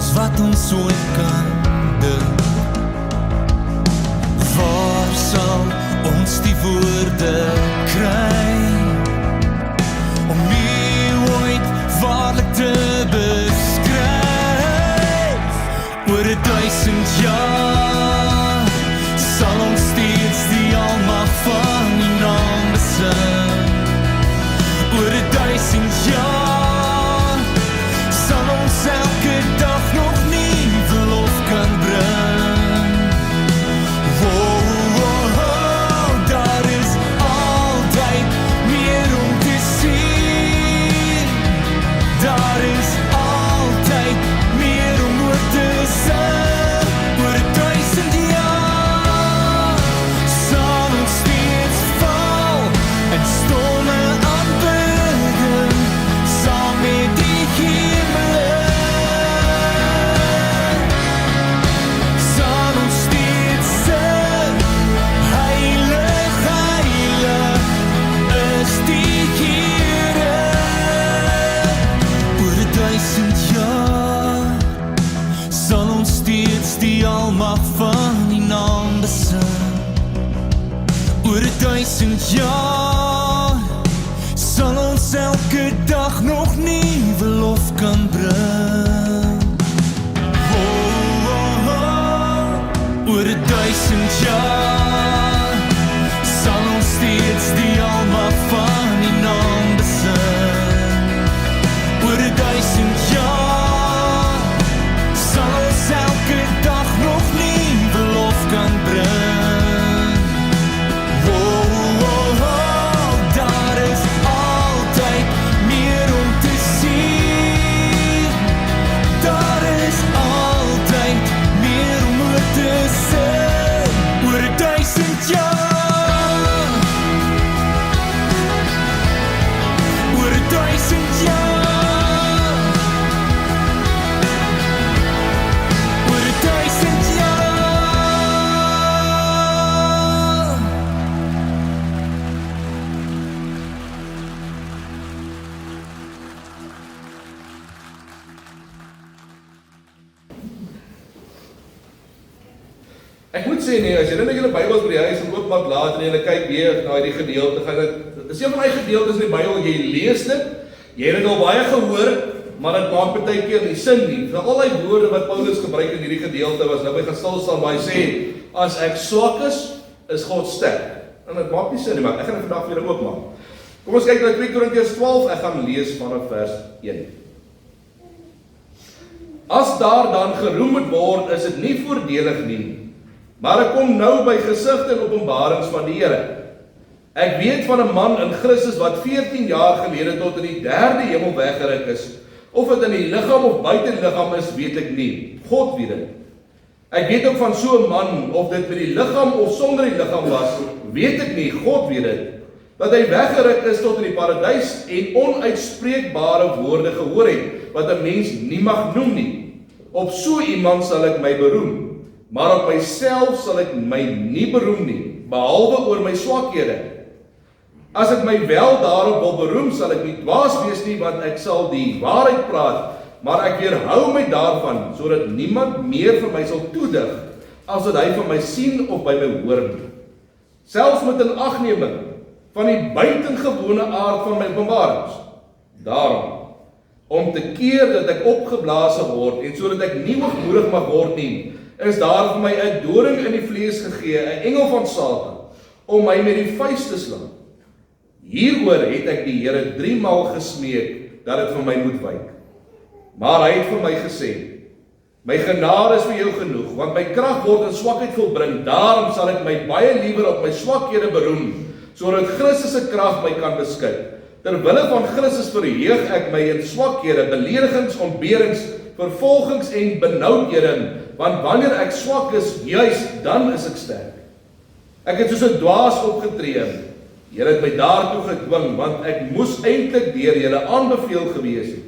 as wat ons ooit kan dink. Waar sal ons die woorde kry om nie ooit waarlik te beskryf? Oor 1000 jaar sal ons steeds die almag van die naam besing. Oor 1000 jaar sal ons elke dag nog nie verlof kan bring. Daar is altyd meer om te sien. Daar is altyd meer om oor te sing. Oor 1000 jaar sal ons steeds val en storme aanbidden saam met die hemel. Sal ons steeds sing, heilig, heilig is die Here. Oor 1000 jaar sal ons steeds die almag van die naam besing. Oor 1000 jaar sal ons elke dag nog nuwe lof kan bring. Oor 1000 jaar sal ons steeds die almag van die naam besing. Oor 1000 jaar sal ons elke dag nog nuwe lof kan bring. Daar is altyd meer om te sien. Daar is altyd meer om oor te sing. Oor 1000 jaar. Oor 1000 jaar. Oor 1000 jaar. Ek moet sê nee, as jy nou julle Bybels by die huis en oopmaak later en julle kyk weer na die gedeelte, gaan dit is een van die gedeeltes in die Bybel, jy lees dit, jy het dit al baie gehoor, maar dit maak baie keer nie sin nie. Vir al die woorde wat Paulus gebruik in hierdie gedeelte was nou by gaan stil staan, waar hy sê, as ek swak is God sterk. En dit maak nie sin nie, maar ek gaan dit vandag weer oopmaak. Kom ons kyk na 2 Korintiërs 12, ek gaan lees vanaf vers 1. As daar dan geroem moet word, is dit nie voordelig nie, maar ek kom nou by gesigte en openbarings van die Here. Ek weet van 'n man in Christus wat 14 jaar gelede tot in die 3de hemel weggeruk is. Of dit in die liggaam of buite die liggaam is, weet ek nie. God weet dit. Ek weet ook van so 'n man, of dit met die liggaam of sonder die liggaam was, weet ek nie. God weet dit. Dat hy weggeruk is tot in die paradys en onuitspreekbare woorde gehoor het, wat 'n mens nie mag noem nie. Op so iemand sal ek my beroem. Maar op myself sal ek my nie beroem nie, behalwe oor my swakhede. As ek my wel daarop wil beroem, sal ek nie dwaas wees nie, want ek sal die waarheid praat, maar ek weerhou my daarvan, sodat niemand meer vir my sal toedig, as wat hy van my sien of by my hoor nie. Selfs met 'n agneming van die buitengewone aard van my openbarings. Daarom, om te keer dat ek opgeblaas word, en sodat ek nie hoogmoedig mag word nie, is daar vir my 'n doring in die vlees gegee, 'n engel van Satan, om my met die vuis te slaan. Hieroor het ek die Here 3 maal gesmeek, dat dit vir my moet wyk. Maar hy het vir my gesê, my genade is vir jou genoeg, want my krag word in swakheid volbring, daarom sal ek my baie liewer op my swakhede beroem, sodat Christus se krag my kan beskik. Terwille van Christus verheug ek my in swakhede, beledigings, ontberings, vervolgings en benoudhede, want wanneer ek swak is, juis dan is ek sterk. Ek het soos 'n dwaas opgetree. Here het my daartoe gedwing, want ek moes eintlik deur julle aanbeveel gewees het.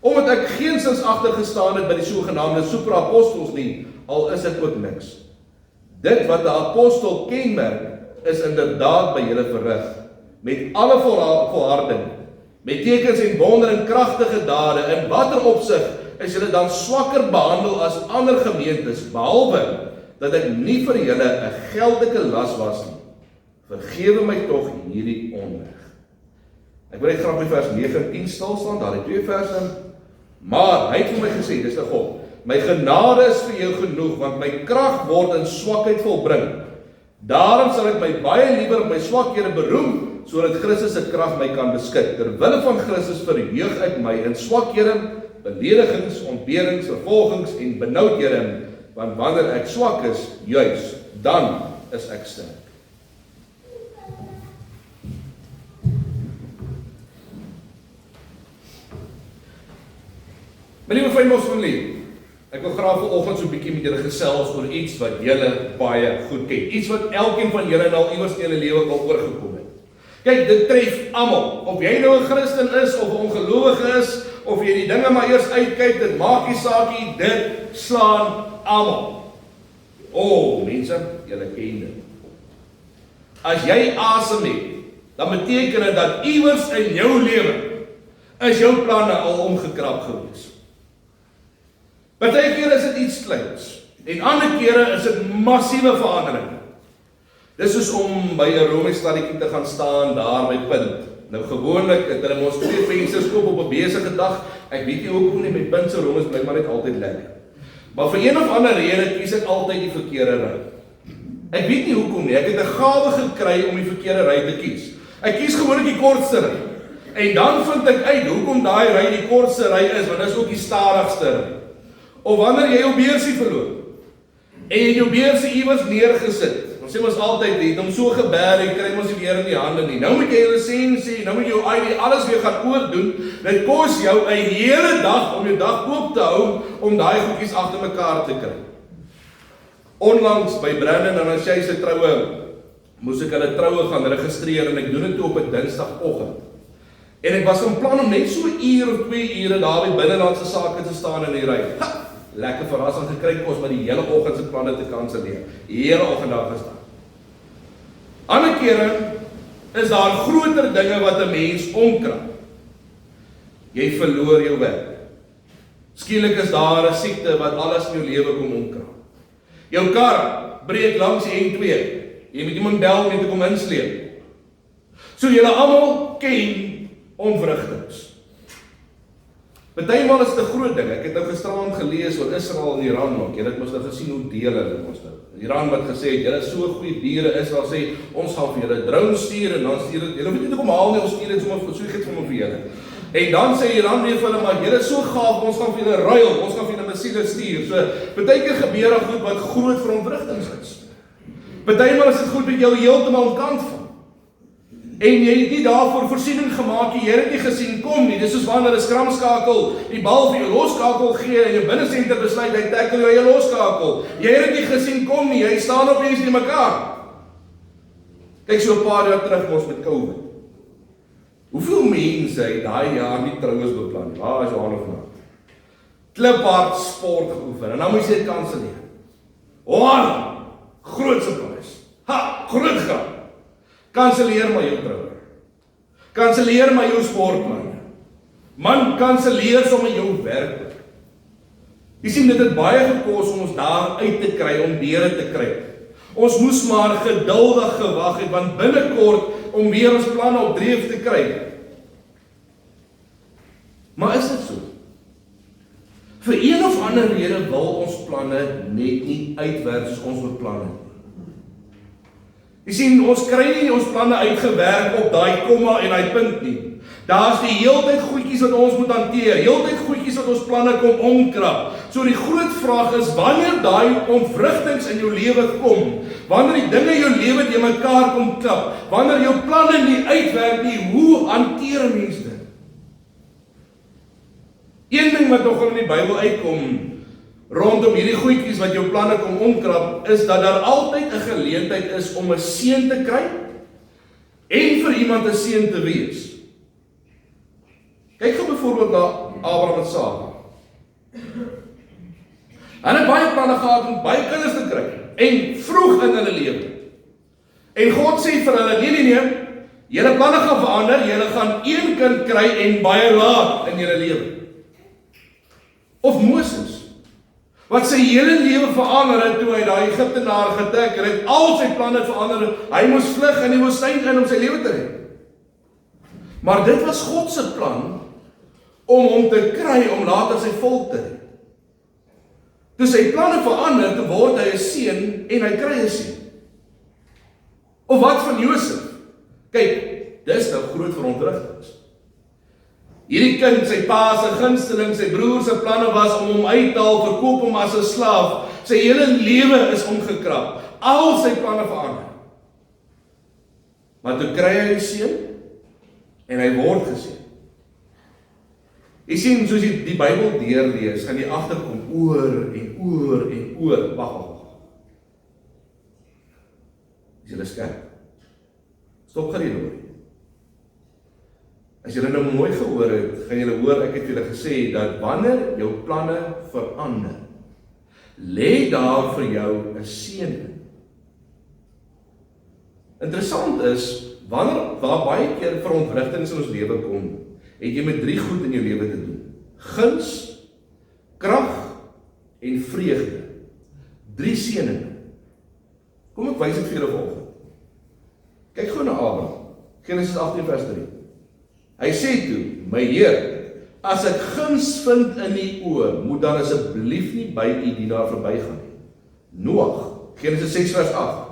Omdat ek geensins agter gestaan het by die sogenaamde supra-apostels nie, al is dit ook niks. Dit wat 'n apostel kenmerk, is inderdaad by julle verrig, met alle volharding, met tekens en wonder en kragtige dade, in watter opsig is julle dan swakker behandel as ander gemeentes, behalwe dat ek nie vir julle 'n geldelike las was nie. Vergewe my tog hierdie onreg. Ek wil net graag by vers 9 en 10 stil staan, daar die 2 verse. Maar hy het vir my gesê, dis God, my genade is vir jou genoeg, want my krag word in swakheid volbring. Daarom sal ek my baie liewer op my swakhede beroem, sodat Christus se krag my kan beskik. Terwille van Christus verheug ek my in swakhede, beledigings, ontberings, vervolgings en benoudhede, want wanneer ek swak is, juis, dan is ek sterk. My liewe familie, ek wil graag vanoggend so 'n bietjie met julle gesels oor iets wat julle baie goed ken. Iets wat elkeen van julle nou iewers in julle lewe al oorgekom het. Kyk, dit tref almal. Of jy nou 'n Christen is of 'n ongelowige is, of jy die dinge maar eers uitkyk, dit maak nie saak nie, dit slaan almal. Mense, julle ken dit. As jy asem het, dan beteken dit dat iewers in jou lewe is jou planne al omgekrap gewees. Partykeer is dit iets kleins, en ander kere is dit massiewe verandering. Dis soos om by 'n Romeinstadetjie te gaan staan daar by Punt. Nou gewoonlik het hulle ons 2 vensters koop op 'n besige dag. Ek weet nie hoekom nie, met Punt se Romeins bly maar net altyd lekker. Maar vir een of ander rede kies ek altyd die verkeerde ry. Ek weet nie hoekom nie, ek het 'n gawe gekry om die verkeerde ry te kies. Ek kies gewoonlik die kortste ry. En dan vind ek uit hoekom daai ry die kortste ry is, want dit is ook die stadigste ry. Of wanneer jy jou beursie verloor en jy jou beursie iewers neergesit. Ons sê ons altyd dit, om so geberg, jy kry ons nie weer in die hande nie. Nou moet jy jou lisensie, nou moet jy jou ID, alles weer gaan oordoen. Dit kos jou 'n hele dag om jou dag oop te hou om daai goedjies agter mekaar te kry. Onlangs by Brandon en Ashay se troue moes ek hulle troue gaan registreer en ek doen dit toe op 'n Dinsdagoggend. En ek was van plan om net so 'n uur of 2 ure daar by binnelandse sake te staan in die ry. Lekker verrassing gekry, kos maar die hele oggend se planne te kanselleer. Die hele oggend daar gestaan. Ander kere is daar groter dinge wat 'n mens omkrap. Jy verloor jou werk. Skielik is daar 'n siekte wat alles in jou lewe kom omkrap. Jou kar breek langs die N2. Jy moet iemand bel om dit te kom insleep. So julle almal ken ontwrigtings. Partymal is dit 'n groot ding. Ek het nou gisterand gelees oor Israel en Iran ook. Julle het mos nou gesien hoe deel hulle mos nou. Iran wat gesê het, julle is so goeie diere, Israel sê, ons gaan vir julle drones stuur en dan stuur dit, julle moet nie kom haal nie, ons stuur dit sommer so gee vir julle. En dan sê Iran weer vir hulle, maar julle is so gaaf, ons gaan vir julle ruil, ons gaan vir julle missiele stuur. So partykeer gebeur daar goed wat groot verontrigtings is. Partymal is dit goed met jou heeltemal kant van. En jy het nie daarvoor voorsiening gemaak nie, jy het nie gesien kom nie. Dis soos wanneer 'n skramskakel die bal vir jou loskakel gee en jou binnensenter besluit hy tackle jou loskakel. Jy het nie gesien kom nie, jy staan opeens nie mekaar. Kyk so 'n paar jaar terug mos met COVID. Hoeveel mense het daai jaar nie troues beplan nie? Waar is jou hande vanaf? Kliphard sport geoefen en dan moet jy dit kanselleer. Groot surprise. Groot grap. Kanselleer maar jou troue. Kanselleer maar jou sportplanne. Man, kanselleer sommer jou werk. Jy sien, dit het baie gekos om ons daar uit te kry, om deur te kry. Ons moes maar geduldig gewag het, want binnekort om weer ons planne op dreef te kry. Maar is dit so? Vir een of ander rede wil ons planne net nie uitwerk soos ons beplan het. Jy sien, ons kry nie ons planne uitgewerk op daai komma en daai punt nie. Daar's die heeltyd goedjies wat ons moet hanteer, heeltyd goedjies wat ons planne kom omkrap. So die groot vraag is, wanneer daai ontwrigtings in jou lewe kom, wanneer die dinge in jou lewe te mekaar kom klap, wanneer jou planne nie uitwerk nie, hoe hanteer 'n mens dit? Een ding wat nog in die Bybel uitkom, rondom hierdie goedjies wat jou planne kom omkrap, is dat daar altyd 'n geleentheid is om 'n seën te kry en vir iemand 'n seën te wees. Kyk gou byvoorbeeld na Abraham en Sara. Hulle het baie planne gehad om baie kinders te kry en vroeg in hulle lewe. En God sê vir hulle, nee, julle planne gaan verander, julle gaan een kind kry en baie laat in julle lewe. Of Moses, wat sy hele lewe verander het toe hy daai Egiptenaar geteken het, al sy planne verander, hy moes vlug in die woestyn in om sy lewe te red. Maar dit was God se plan om hom te kry om later sy volk te red. Toe sy planne verander, toe word hy 'n seun en hy kry 'n seun. Of wat van Josef? Kyk, dis nou groot verontrustings. Hierdie kind, sy pa se gunsteling, sy broer se planne was om hom uit te haal, verkoop hom as 'n slaaf. Sy hele lewe is omgekrap. Al sy planne verander. Maar toe kry hy 'n seun en hy word geseën. Jy sien, soos jy die Bybel deurlees, gaan jy agterkom oor en oor en oor. Wag. Is julle skerp? Stop gerede hoor. As julle nou mooi gehoor het, gaan julle hoor, ek het julle gesê, dat wanneer jou planne verander, lê daar vir jou 'n seën. Interessant is, waar baie keer verontrustings in ons lewe kom, het jy met 3 goed in jou lewe te doen. Guns, krag en vreugde. 3 seëninge. Kom ek wys dit vir julle vanoggend. Kyk gou na Abraham. Genesis 18 vers 3. Hy sê toe, my Heer, as ek guns vind in die oë, moet dan asseblief nie by u dienaar verbygaan nie. Noag, Genesis 6 vers 8.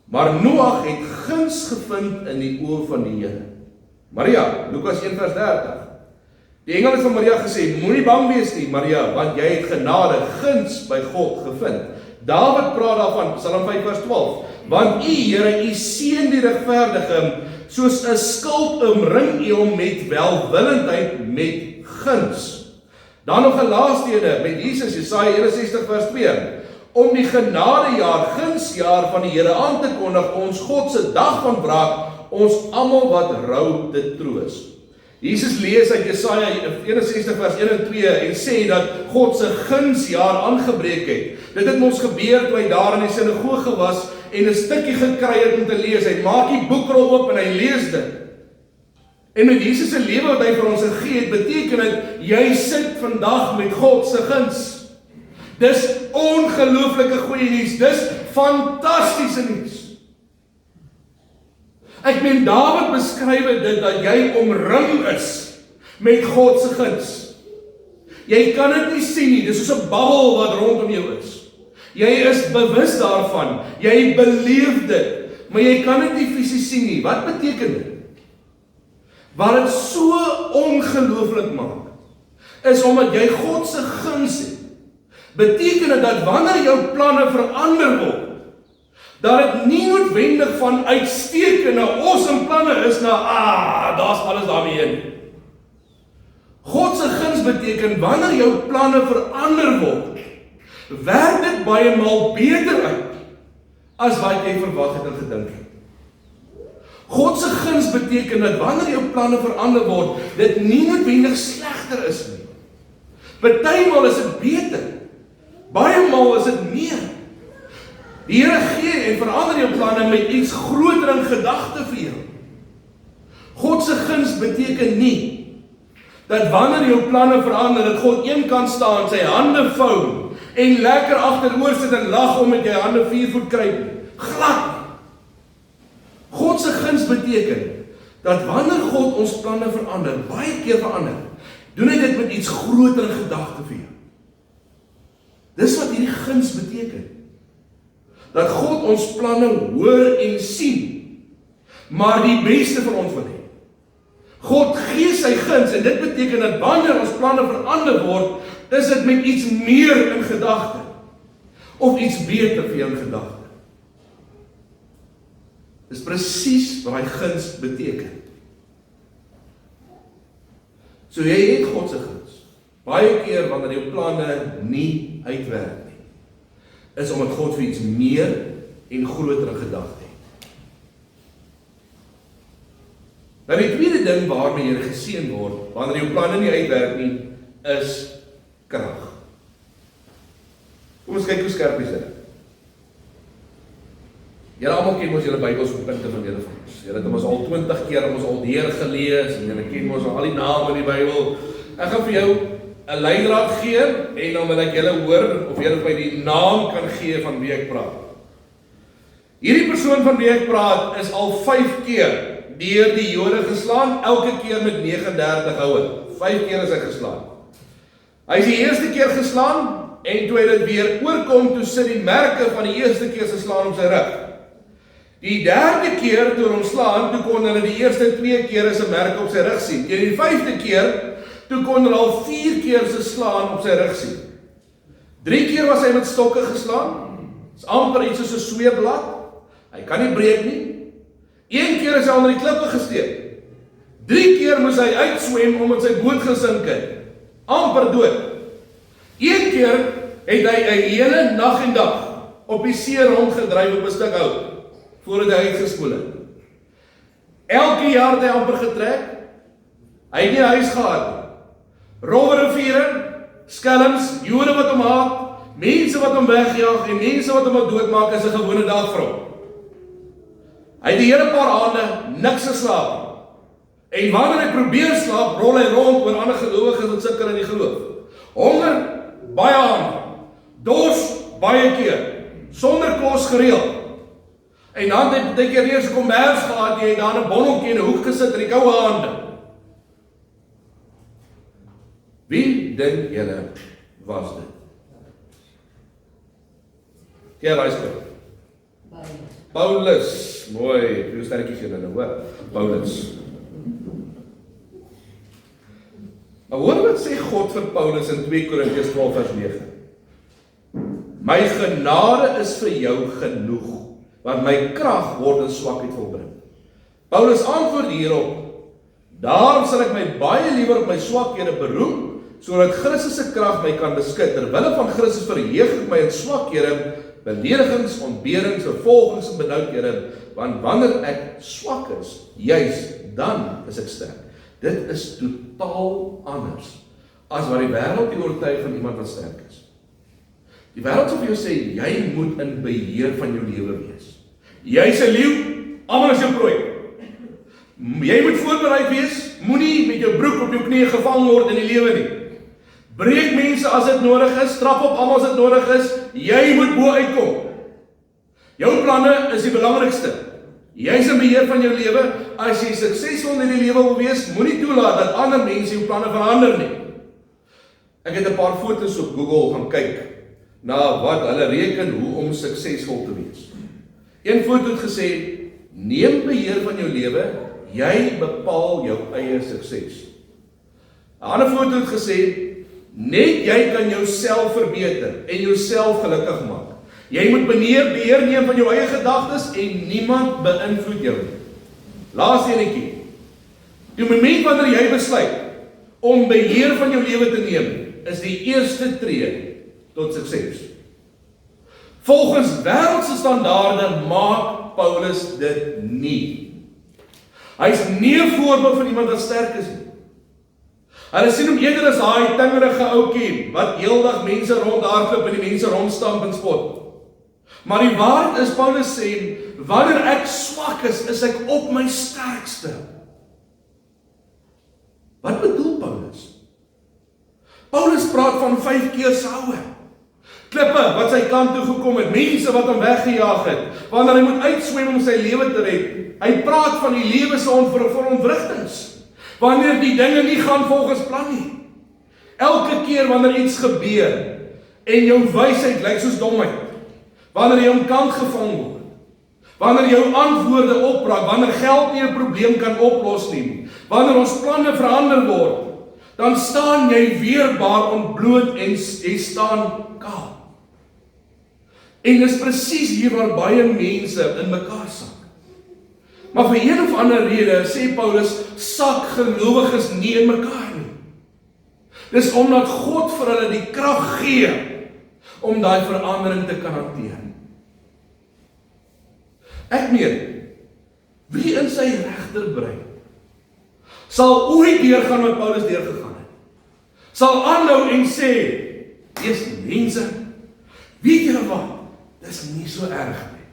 Maar Noag het guns gevind in die oë van die Here. Maria, Lukas 1 vers 30. Die engel het van Maria gesê, moenie bang wees nie, Maria, want jy het genade, guns by God gevind. Dawid praat daarvan, Psalm 5 vers 12. Want u, Here, u seën die regverdige, soos 'n skild omring u hom met welwillendheid, met guns. Dan nog 'n laaste ene met Jesus, Jesaja 61 vers 2. Om die genadejaar, gunsjaar van die Here aan te kondig, ons God se dag van wraak, ons almal wat rou te troos. Jesus lees uit Jesaja 61 vers 1 en 2 en sê dat God se gunsjaar aangebreek het. Dit het ons gebeur toe hy daar in die sinagoge was en 'n stukkie gekry het om te lees. Hy maak die boekrol oop en hy lees dit. En met Jesus se lewe wat hy vir ons gegee het, beteken dit jy sit vandag met God se guns. Dis ongelooflike goeie nuus. Dis fantastiese nuus. Ek meen, Dawid beskryf dit dat jy omring is met God se guns. Jy kan dit nie sien nie, dis soos 'n bubbel wat rondom jou is. Jy is bewus daarvan, jy beleef dit, maar jy kan dit nie fisies sien nie. Wat beteken dit? Wat dit so ongelooflik maak, is omdat jy God se guns het. Beteken dit dat wanneer jou planne verander word, dat dit nie noodwendig van uitstekende, awesome planne is na, daar's alles daarmee in. God se guns beteken, wanneer jou planne verander word, werk dit baie maal beter uit, as wat jy verwag het en gedink het. God se guns beteken dat wanneer jou planne verander word, dit nie noodwendig slegter is nie. Partymal is dit beter, baie maal is dit meer. Die Here gee en verander jou planne met iets groter in gedagte vir jou. God se guns beteken nie dat wanneer jou planne verander, dat God eenkant staan, sy hande vou en lekker agteroor sit en lag om met jy hande 4 voet kruip. Glad nie. God se guns beteken dat wanneer God ons planne verander, baie keer verander, doen hy dit met iets groter in gedagte vir jou. Dis wat hierdie guns beteken. Dat God ons planne hoor en sien, maar die beste vir ons wil hê. God gee sy guns en dit beteken dat wanneer ons planne verander word, is dit met iets meer in gedagte of iets beter vir jou in gedagte. Dis presies wat hy guns beteken. So jy het God se guns. Baie keer wanneer jou planne nie uitwerk nie, is omdat God vir iets meer en groter in gedagte het. Nou die tweede ding waarmee jy geseën word, wanneer jou planne nie uitwerk nie, is krag. Kom ons kyk hoe skerp is dit. Julle almal ken mos julle Bybels op punte van julle van ons. Julle het ons al 20 keer ons al deur gelees en julle ken mos al die name in die Bybel. Ek gaan vir jou 'n leidraad gee en dan wil ek julle hoor of julle my die naam kan gee van wie ek praat. Hierdie persoon van wie ek praat is al 5 keer deur die Jode geslaan, elke keer met 39 houe. 5 keer is hy geslaan. Hy is die eerste keer geslaan en toe hy dit weer oorkom, toe sit die merke van die eerste keer geslaan op sy rug. Die derde keer toe hom slaan, toe kon hulle die eerste 2 keer se merke op sy rug sien. Teen die 5de keer, toe kon hulle al 4 keer se slaan op sy rug sien. 3 keer was hy met stokke geslaan. Dis amper iets soos 'n sweepblad. Hy kan nie breek nie. 1 keer is hy onder die klippe gesteek. 3 keer moes hy uitswem omdat sy boot gesink het. Amper dood. 1 keer het hy 'n hele nag en dag op die see rondgedryf op 'n stuk hout voordat hy uitgespoel het. Elke jaar het hy amper getrek. Hy het nie 'n huis gehad nie. Rowwe riviere, skelms, Jode wat hom haat, mense wat hom wegjaag en mense wat hom doodmaak is 'n gewone dag vir hom. Hy het die hele paar aande niks geslaap. En wanneer hy probeer slaap, rol hy rond oor ander gelowiges wat sukkel in die geloof. Honger, baie aande. Dors, baie keer. Sonder kos gereeld. En dan het hy keer eers 'n kommers gehad, jy het daar 'n bonneltjie in 'n hoek gesit in die koue aande. Wie dink julle was dit? Ja, Raaispel. Paulus. Mooi, hoe sterkies julle nou, hoor? Paulus. Maar hoor wat sê God vir Paulus in 2 Korintiërs 12 vers 9. My genade is vir jou genoeg, want my krag word in swakheid volbring. Paulus antwoord hierop, daarom sal ek my baie liewer op my swakhede beroem, sodat Christus se krag my kan beskik. Terwille van Christus verheug ek my in swakhede, beledigings, ontberings, vervolgings en benoudhede, want wanneer ek swak is, juis dan is ek sterk. Dit is totaal anders as wat die wêreld die oortuig van iemand wat sterk is. Die wêreld sal vir jou sê, jy moet in beheer van jou lewe wees. Jy's 'n leeu, almal is jou prooi. Jy moet voorberei wees, moenie met jou broek op jou knieë gevang word in die lewe nie. Breek mense as dit nodig is, trap op almal as dit nodig is, jy moet bo uitkom. Jou planne is die belangrikste. Jy's in beheer van jou lewe. As jy suksesvol in die lewe wil wees, moenie toelaat dat ander mense jou planne verander nie. Ek het 'n paar foto's op Google gaan kyk na wat hulle reken hoe om suksesvol te wees. Een foto het gesê, neem beheer van jou lewe, jy bepaal jou eie sukses. 'n Ander foto het gesê, net jy kan jouself verbeter en jouself gelukkig maak. Jy moet beheer neem van jou eie gedagtes en niemand beïnvloed jou nie. Laaste enetjie. Die oomblik wanneer jy besluit om beheer van jou lewe te neem, is die eerste tree tot sukses. Volgens wêreldse standaarde maak Paulus dit nie. Hy is nie 'n voorbeeld van iemand wat sterk is nie. Hulle sien hom eerder as daai tingerige ouetjie wat heeldag mense rondhardloop en die mense rondstamp en spot. Maar die waarheid is, Paulus sê, wanneer ek swak is ek op my sterkste. Wat bedoel Paulus? Paulus praat van 5 keer se houe. Klippe wat sy kant toe gekom het, mense wat hom weggejaag het, wanneer hy moet uitswem om sy lewe te red. Hy praat van die lewe se verontwrigtings. Wanneer die dinge nie gaan volgens plan nie. Elke keer wanneer iets gebeur en jou wysheid lyk soos domheid, wanneer jy om kant gevang word, wanneer jou antwoorde opbraak, wanneer geld nie 'n probleem kan oplos nie, wanneer ons planne verander word, dan staan jy weerbaar ontbloot en jy staan kaal. En dis presies hier waar baie mense in mekaar sak. Maar vir een of ander rede, sê Paulus, sak gelowiges nie in mekaar nie. Dis omdat God vir hulle die krag gee om daai verandering te kan hanteer. Ek meen, wie in sy regterbrein sal ooit deurgaan wat Paulus deurgegaan het? Sal aanhou en sê, "Dis mense, weet julle wat? Dis nie so erg nie.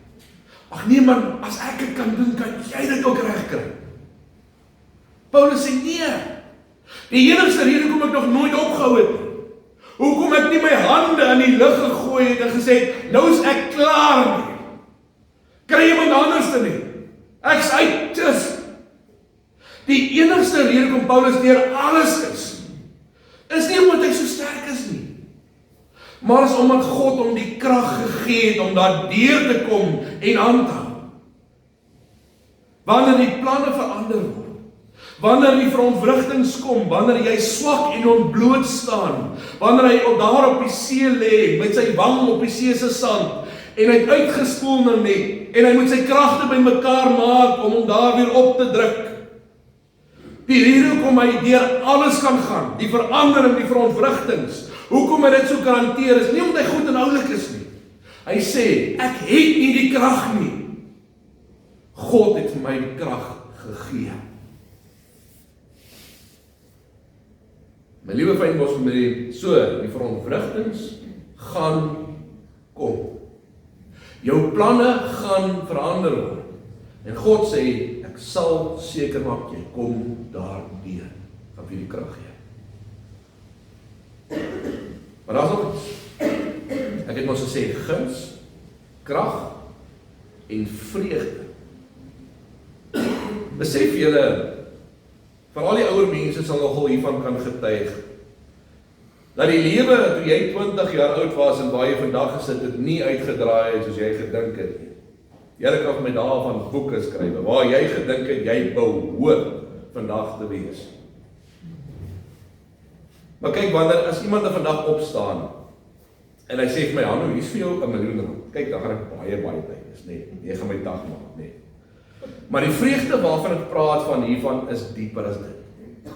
Ag nee man, as ek dit kan doen, kan jy dit ook regkry." Paulus sê nee. Die enigste rede hoekom ek nog nooit opgehou het nie. Hoekom ek nie my hande in die lug gegooi het en gesê het, nou is ek klaar nie. Kry iemand anders te nie. Ek's uit, just. Die enigste rede hoekom Paulus deur alles is nie omdat hy so sterk is nie. Maar is omdat God hom die krag gegee het om daardeur te kom en aan te hou. Wanneer die planne verander word, wanneer die verontwrigtings kom, wanneer jy swak en ontbloot staan, wanneer hy daar op die see lê, met sy wang op die see se sand, en hy het uitgespoel na net, en hy moet sy kragte bymekaar maak om hom daar weer op te druk. Die rede hoekom hy deur alles kan gaan, die verandering, die verontwrigtings, hoekom hy dit so kan hanteer, is nie omdat hy goed en oulik is nie. Hy sê, ek het nie die krag nie. God het vir my die krag gegee. My liewe fynbosfamilie, so, die verontwrigtings gaan kom. Jou planne gaan verander word. En God sê, ek sal seker maak, jy kom daardeur. Gaan vir die krag gee. Maar daar is nog iets. Ek het ons gesê, guns, krag en vreugde. Besef julle, veral die ouer mense sal nogal hiervan kan getuig, dat die lewe toe jy 20 jaar oud was en waar jy vandag gesit het, nie uitgedraai het soos jy gedink het nie. Julle kan vir my daarvan boeke skryf, waar jy gedink het, jy behoort vandag te wees. Maar kyk, wanneer as iemand vandag opstaan, en hy sê vir my, Hanno, hier is vir jou 1 miljoen rand. Kyk, dan gaan ek baie tyd is, nee, jy gaan my dag maak, nee. Maar die vreugde waarvan ek praat van hiervan is dieper as dit.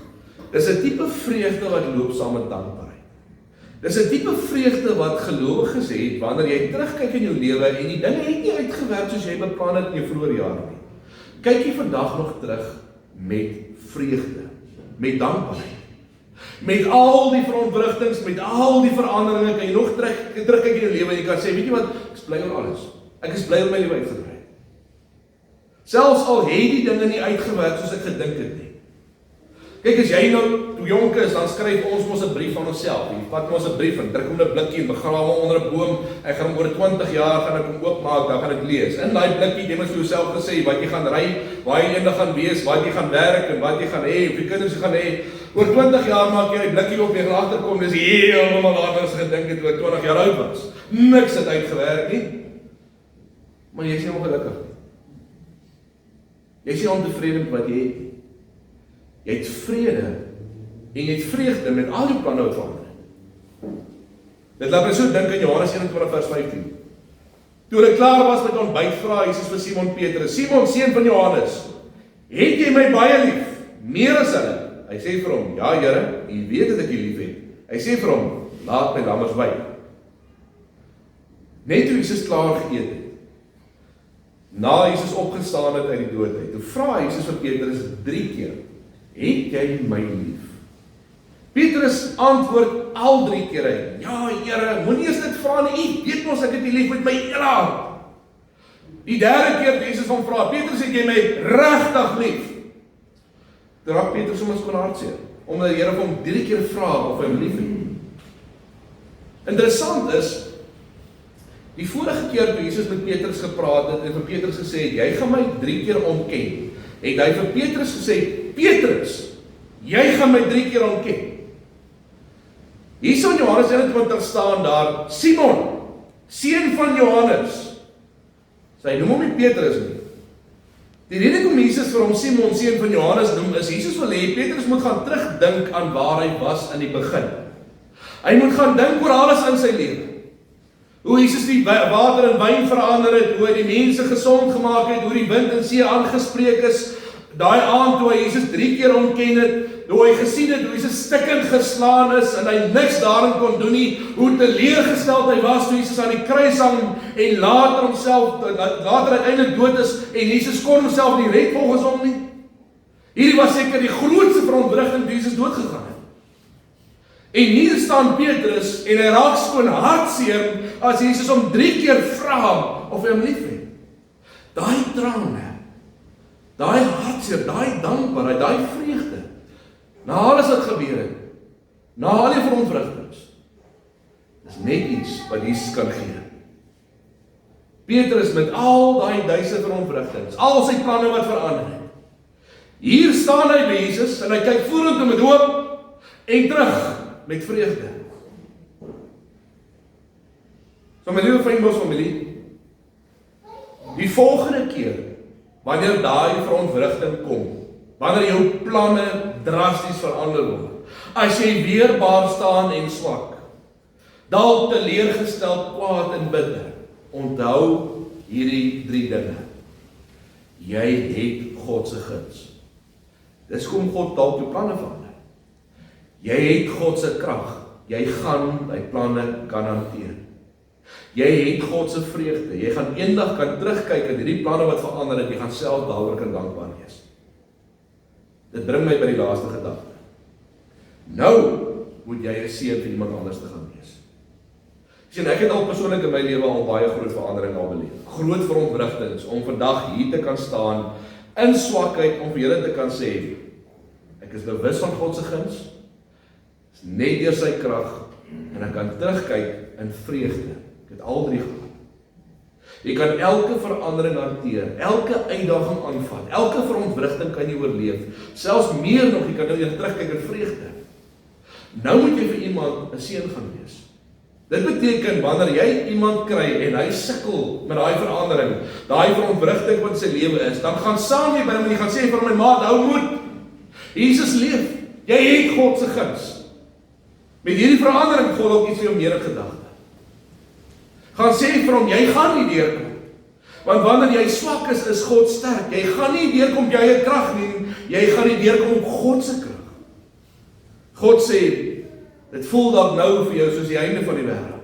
Dis 'n tipe vreugde wat loop saam met dankbaarheid. Dis 'n tipe vreugde wat gelowiges het wanneer jy terugkyk in jou lewe en die dinge het nie uitgewerk soos jy beplan het in jou vroeë jare nie. Kyk jy vandag nog terug met vreugde, met dankbaarheid. Met al die verontwrigtings, met al die veranderinge, kan jy nog terugkyk in jou lewe en jy kan sê, weet jy wat, ek is bly oor alles. Ek is bly oor my lewe uitgedraai. Selfs al het die dinge nie uitgewerk soos ek gedink het nie. Kyk, as jy nou toe jonk is, dan skryf ons mos 'n brief van onsself. Jy vat mos 'n brief en druk hom in 'n blikkie en begrawe hom onder 'n boom. Ek gaan hom oor 20 jaar gaan ek hom oopmaak, dan gaan ek lees. In daai blikkie jy moet vir jouself gesê wat jy gaan ry, waar jy eendag gaan wees, wat jy gaan werk en wat jy gaan hê, of jy kinders gaan hê. Oor 20 jaar maak jy die blikkie op en agterkom, dis heeltemal anders gedink het oor 20 jaar oud was. Niks het uitgewerk nie. Maar jy is nie ongelukkig nie. Jy is nie ontevrede met wat jy het nie. Jy het vrede en jy het vreugde met al jou planne wat verander het. Dit laat my so dink in Johannes 21 vers 15. Toe hulle klaar was met ontbyt, vra Jesus vir Simon Petrus, Simon, seun van Johannes, het jy my baie lief, meer as hulle? Hy sê vir hom, ja Here, U weet dat ek U lief het. Hy sê vir hom, laat my lammers wy. Net toe Jesus klaar geëet het, na Jesus opgestaan het uit die dood uit, toe vra Jesus vir Petrus 3 keer, het jy my lief? Petrus antwoord al 3 keer, ja Here, moenie eens dit vra nie, U weet mos ek het U lief met my hele hart. Die 3de keer Jesus hom vra, Petrus, het jy my regtig lief? Toe raak Petrus sommer skoon hartseer, omdat die Here vir hom 3 keer vra of hy hom lief het. Interessant is, die vorige keer toe Jesus met Petrus gepraat het en vir Petrus gesê het, jy gaan my 3 keer ontken, het hy vir Petrus gesê, Petrus, jy gaan my 3 keer ontken. Hier in Johannes 21 staan daar, Simon, seun van Johannes. Sy noem hom nie Petrus nie. Die rede hoekom Jesus vir hom Simon, seun van Johannes noem, is Jesus wil hê Petrus moet gaan terugdink aan waar hy was in die begin. Hy moet gaan dink oor alles in sy lewe. Hoe Jesus die water in wyn verander het, hoe hy die mense gesond gemaak het, hoe die wind en see aangespreek is, daai aand toe hy Jesus 3 keer ontken het, hoe hy gesien het, hoe Jesus stikkend geslaan is, en hy niks daarin kon doen nie, hoe teleurgesteld hy was, toe Jesus aan die kruis hang, en later uiteindelik dood is, en Jesus kon homself nie red volgens hom nie. Hierdie was seker die grootste verontwrigting toe Jesus doodgegaan het. En hier staan Petrus, en hy raak skoon hartseer, as Jesus hom 3 keer vra, of hy hom lief het. Daai trane, daai hartseer, daai dankbaarheid, daai vreugde, Na alles wat gebeur het, na al die verontwrigtings, is net iets wat Jesus kan gee. Petrus met al daai duisende verontwrigtings, al sy planne wat verander het. Hier staan hy by Jesus en hy kyk vorentoe met hoop en terug met vreugde. So my liewe Fynbos familie, die volgende keer wanneer daai verontwrigting kom, wanneer jou planne drasties verander word, as jy weerbaar staan en swak, dalk teleurgesteld, kwaad en bitter, onthou hierdie 3 dinge. Jy het God se guns. Dis kom God dalk jou planne verander. Jy het God se krag. Jy gaan die planne kan hanteer. Jy het God se vreugde. Jy gaan eendag kan terugkyk en hierdie planne wat verander het, jy gaan self daaroor kan dankbaar wees. Dit bring my by die laaste gedagte. Nou moet jy 'n seën vir iemand anders te gaan wees. Sien, ek het al persoonlik in my lewe al baie groot verandering al beleef. Groot verontwrigtings om vandag hier te kan staan in swakheid om vir julle te kan sê, ek is bewus van God se guns, is net deur sy krag en ek kan terugkyk in vreugde. Ek het al 3 gehad. Jy kan elke verandering hanteer, elke uitdaging aanvat, elke verontwrigting kan jy oorleef. Selfs meer nog, jy kan nou weer terugkyk in vreugde. Nou moet jy vir iemand 'n seën gaan wees. Dit beteken wanneer jy iemand kry en hy sukkel met daai verandering, daai verontwrigting wat sy lewe is, dan gaan saam jy by hom en jy gaan sê vir my maat, hou moed. Jesus leef. Jy het God se guns. Met hierdie verandering God ook iets vir jou meer in gedagte. Gaan sê vir hom, jy gaan nie deurkom. Want wanneer jy swak is God sterk. Jy gaan nie deurkom op jou eie krag nie, jy gaan nie deurkom op God se krag. God sê, dit voel dalk nou vir jou soos die einde van die wêreld.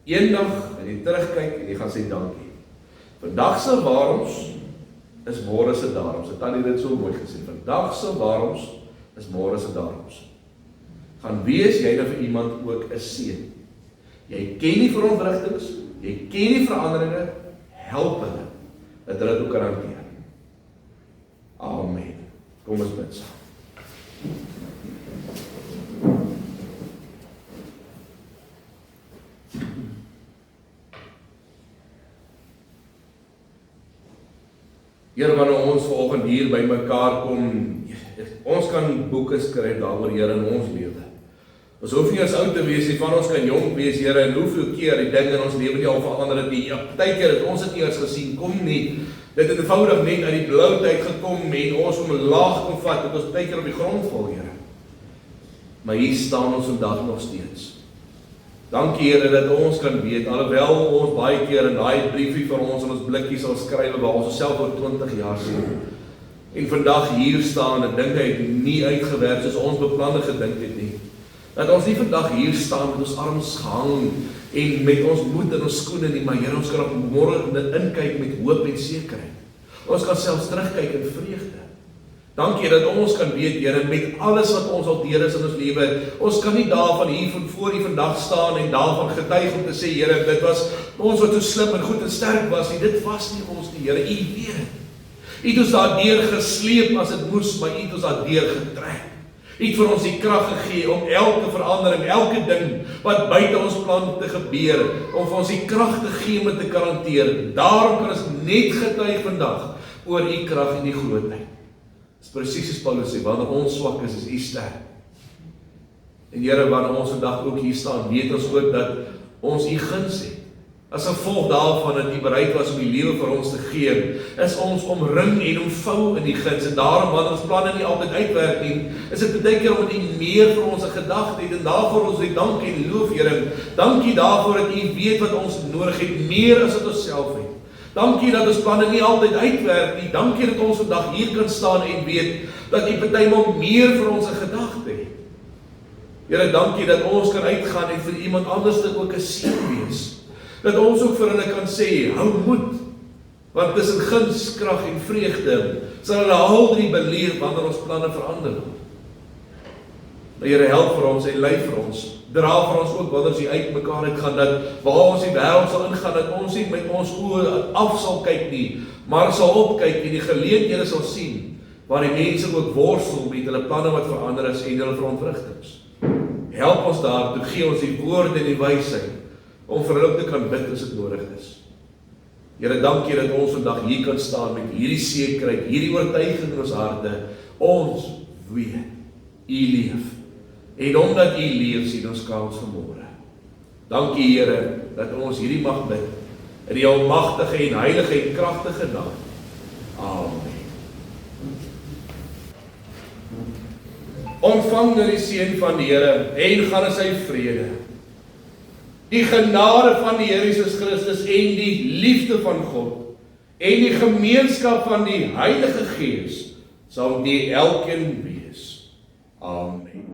Eendag gaan jy terugkyk en jy gaan sê dankie. Vandag se waaroms is môre se daaroms. Het Tannie dit so mooi gesê. Vandag se waaroms is môre se daaroms. Gaan wees jy nou vir iemand ook 'n seën. Jy ken die verontwrigtings, jy ken die veranderinge, help hulle dat hulle dit ook kan hanteer. Amen. Kom ons bid saam. Here, wanneer ons vanoggend hier by mekaar kom, ons kan boeke skryf daaroor, Here, in ons lewe. Ons hoef nie as oud te wees nie, van ons kan jong wees, Here, en hoeveel keer die dinge in ons lewe nie al verander het nie. Partykeer het ons dit nie eens gesien, kom nie. Dit het eenvoudig net uit die blauwtyd gekom en ons om 'n laag kon vat, dat ons partykeer op die grond val, Here. Maar hier staan ons vandag nog steeds. Dankie, Here, dat ons kan weet, alhoewel ons baie keer in daai briefie vir ons in ons blikkies sal skryf waar ons self oor 20 jaar sien. En vandag hier staan en dinge het nie uitgewerk soos ons beplanne gedink het nie. Dat ons nie vandag hier staan met ons arms gehang en met ons moed in ons skoene nie, maar Here, ons kan op môre dit inkyk met hoop en sekerheid. Ons kan selfs terugkyk in vreugde. Dankie dat ons kan weet, Here, met alles wat ons al deur is in ons lewe, ons kan nie daarvan hier van voor U vandag staan en daarvan getuig om te sê, Here, dit was ons wat so slim en goed en sterk was nie, dit was nie ons nie, Here, U weet het. U het ons daardeur gesleep as dit moes, maar U het ons daardeur getrek. U het vir ons die krag gegee om elke verandering, elke ding wat buite ons plan te gebeur, om vir ons die krag te gee om te kan hanteer. Daarom kan ons net getuig vandag oor U krag en die grootheid. Dis presies soos Paulus sê, wanneer ons swak is U sterk. En Here, wanneer ons vandag ook hier staan, weet ons ook dat ons U guns het. As gevolg daarvan dat U bereid was om U lewe vir ons te gee, is ons omring en omvou in die guns. En daarom, wanneer ons planne nie altyd uitwerk nie, is dit baie keer omdat U meer vir ons 'n gedagte het, en daarvoor ons U dank en loof, Here. Dankie daarvoor dat U weet wat ons nodig het, meer as wat ons self het. Dankie dat ons planne nie altyd uitwerk nie. Dankie dat ons vandag hier kan staan en weet dat U partymal meer vir ons 'n gedagte het. Here, dankie dat ons kan uitgaan en vir iemand anders dit ook 'n seën wees. Dat ons ook vir hulle kan sê, hou moed, want tussen guns, krag en vreugde sal hulle al 3 beleef wanneer ons planne verander word. Maar Here, help vir ons en lei vir ons. Dra vir ons ook wanneer ons uit mekaar uitgaan, dat waar ons die wêreld sal ingaan, dat ons nie met ons oë af sal kyk nie, maar sal opkyk en die geleenthede sal sien waar die mense ook worstel met hulle planne wat verander is en hulle verontwrigtings. Help ons daartoe, gee ons die woorde en die wysheid, om vir hulle ook te kan bid as dit nodig is. Here, dankie dat ons vandag hier kan staan met hierdie sekerheid, hierdie oortuiging in ons harte. Ons weet, U leef. En omdat U leef, sien ons kans vanmôre. Dankie Here, dat ons hierdie mag bid, in die almagtige en heilige en kragtige naam. Amen. Ontvang nou die seën van die Here en gaan in sy vrede. Die genade van die Here Jesus Christus en die liefde van God en die gemeenskap van die Heilige Gees sal met elkeen wees. Amen.